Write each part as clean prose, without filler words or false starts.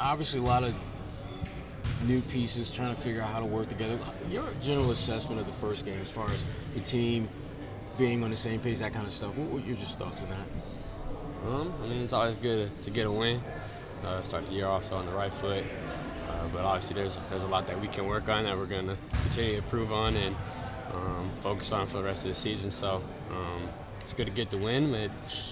obviously a lot of new pieces trying to figure out how to work together. Your general assessment of the first game as far as the team being on the same page, that kind of stuff. What were your just thoughts on that? I mean, it's always good to get a win. Start the year off on the right foot. But obviously, there's a lot that we can work on that we're going to continue to improve on and focus on for the rest of the season. So it's good to get the win, but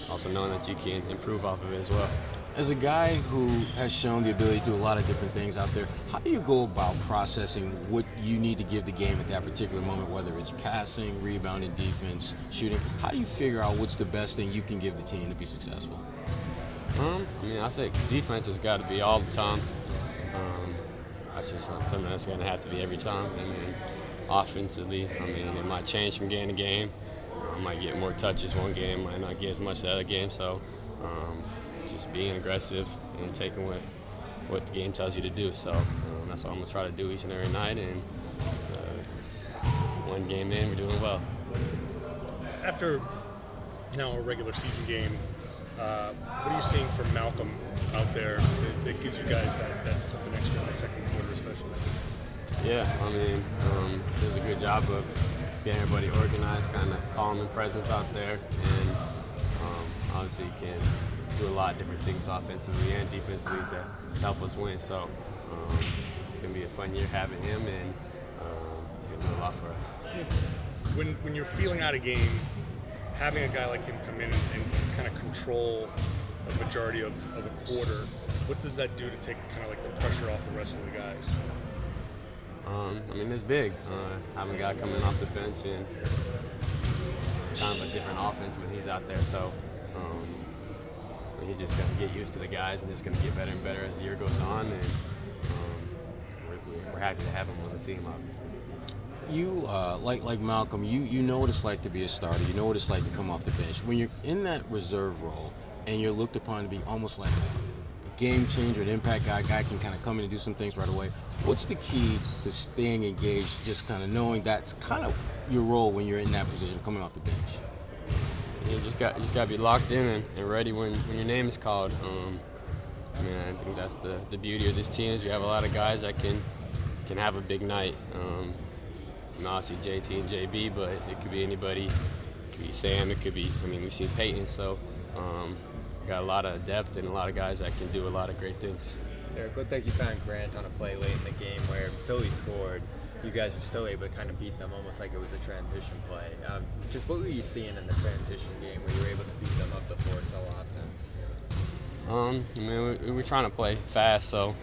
also knowing that you can improve off of it as well. As a guy who has shown the ability to do a lot of different things out there, how do you go about processing what you need to give the game at that particular moment, whether it's passing, rebounding, defense, shooting? How do you figure out what's the best thing you can give the team to be successful? I mean, I think defense has got to be all the time. That's just something that's going to have to be every time. And then offensively, I mean, it might change from game to game. I might get more touches one game, might not get as much the other game. So just being aggressive and taking what the game tells you to do. So that's what I'm going to try to do each and every night. And one game in, we're doing well. After now a regular season game, what are you seeing from Malcolm out there that gives you guys that something extra in the second quarter especially? Yeah, I mean, does a good job of getting everybody organized, kind of calm and presence out there. And obviously can do a lot of different things offensively and defensively to help us win. So it's going to be a fun year having him, and he's going to do a lot for us. When you're feeling out a game, having a guy like him come in and kind of control a majority of a quarter, what does that do to take kind of like the pressure off the rest of the guys? I mean, it's big. Having a guy coming off the bench, and it's kind of a different offense when he's out there. So he's just going to get used to the guys and just going to get better and better as the year goes on. And we're happy to have him on the team, obviously. You, like Malcolm, you know what it's like to be a starter. You know what it's like to come off the bench. When you're in that reserve role and you're looked upon to be almost like a game changer, an impact guy can kind of come in and do some things right away. What's the key to staying engaged, just kind of knowing that's kind of your role when you're in that position, coming off the bench? You just got to be locked in and ready when your name is called. I mean, I think that's the beauty of this team is you have a lot of guys that can have a big night. Obviously JT and JB, but it could be anybody. It could be Sam. It could be. I mean, we've seen Peyton. So got a lot of depth and a lot of guys that can do a lot of great things. Derrick, looked like you found Grant on a play late in the game where Philly scored. You guys were still able to kind of beat them almost like it was a transition play. Just what were you seeing in the transition game where you were able to beat them up the floor so often? I mean, we were trying to play fast, so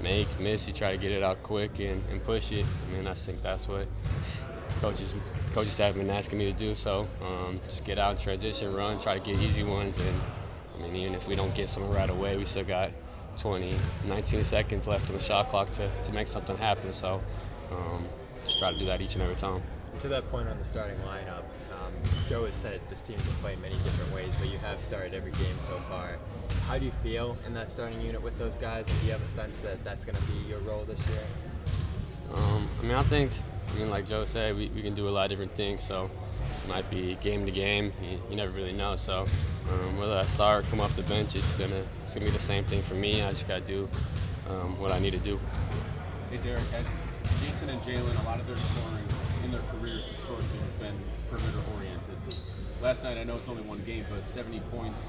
make, miss, you try to get it out quick and push it. I mean, I think that's what coaches have been asking me to do. So just get out in transition, run, try to get easy ones. And I mean, even if we don't get something right away, we still got 19 seconds left on the shot clock to make something happen. So just try to do that each and every time. To that point on the starting lineup, Joe has said this team can play many different ways, but you have started every game so far. How do you feel in that starting unit with those guys, and do you have a sense that that's going to be your role this year? I mean, like Joe said, we can do a lot of different things, so it might be game to game. You never really know. So whether I start or come off the bench, it's gonna be the same thing for me. I just got to do what I need to do. Hey, Derrick, Jason and Jalen, a lot of their scoring in their careers historically has been perimeter-oriented. Last night, I know it's only one game, but 70 points,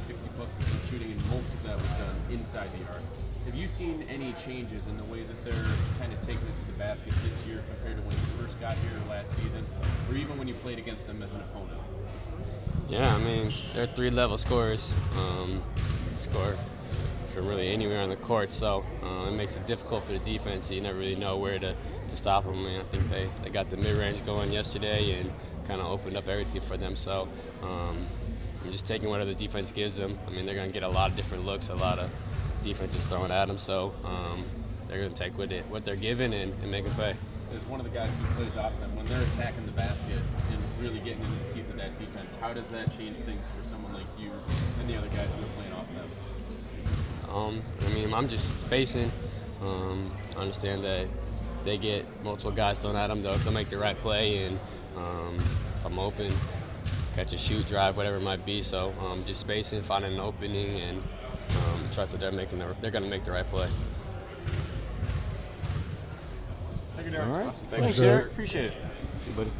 60+% shooting, and most of that was done inside the arc. Have you seen any changes in the way that they're kind of taking it to the basket this year compared to when you first got here last season, or even when you played against them as an opponent? Yeah, I mean, they're three-level scorers. Score from really anywhere on the court, so it makes it difficult for the defense. You never really know where to stop them. I mean, I think they got the mid-range going yesterday and kind of opened up everything for them. So I'm just taking whatever the defense gives them. I mean, they're going to get a lot of different looks, a lot of defenses thrown at them. So they're going to take what they're given and make them pay. As one of the guys who plays off them, when they're attacking the basket and really getting into the teeth of that defense, how does that change things for someone like you and the other guys who are playing off them? I mean, I'm just spacing. I understand that they get multiple guys thrown at them, they'll make the right play, and if I'm open, catch a shoot, drive, whatever it might be. So just spacing, finding an opening, and trust that they're going to make the right play. Thank you, Derrick. All right. Awesome. Thanks, you, Derrick. Appreciate it. See you, buddy.